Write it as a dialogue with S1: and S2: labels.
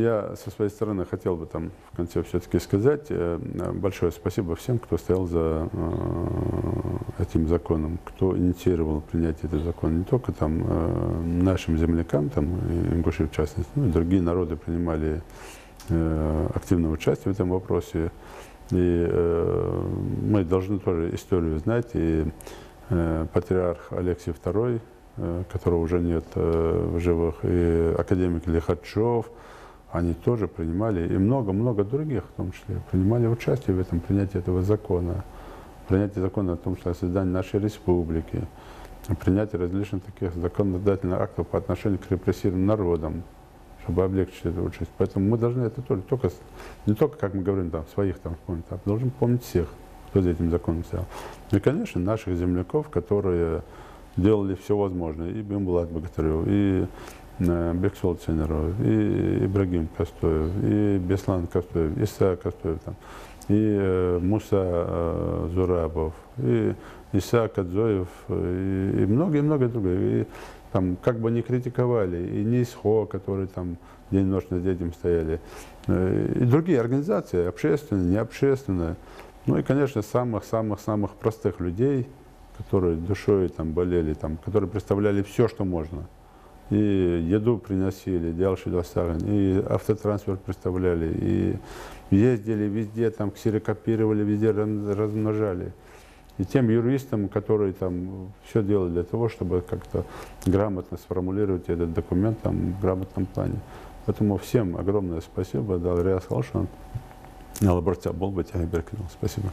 S1: Я со своей стороны хотел бы там в конце все-таки сказать большое спасибо всем, кто стоял за этим законом, кто инициировал принятие этого закона. Не только там нашим землякам, там, ингуши в частности, но и другие народы принимали активное участие в этом вопросе. И мы должны тоже историю знать. И патриарх Алексий II, которого уже нет в живых, и академик Лихачев, они тоже принимали, и много-много других, в том числе, принимали участие в этом принятии этого закона. Принятие закона о том, что создание нашей республики, принятие различных таких законодательных актов по отношению к репрессированным народам, чтобы облегчить эту участь. Поэтому мы должны это тоже, не только, как мы говорим, там, своих там помнить, а должны помнить всех, кто за этим законом стоял. И, конечно, наших земляков, которые делали все возможное, и Бимбулат Богатырев, и Бексол Ценеров, и Ибрагим Костоев, и Беслан Костоев, Иса Костоев, там, и Муса Зурабов, и Иса Кадзоев, и многие-многие другие. И там, как бы они критиковали, и НИСХО, которые там день и ночь над этим стояли, и другие организации, общественные, необщественные. Ну и, конечно, самых-самых-самых простых людей, которые душой там болели, там, которые представляли все, что можно. И еду приносили, делали шидосаган, и автотрансфер представляли, и ездили везде, там ксерокопировали, везде размножали. И тем юристам, которые там все делали для того, чтобы как-то грамотно сформулировать этот документ там, в грамотном плане. Поэтому всем огромное спасибо. Дал Риас Халшан. Спасибо.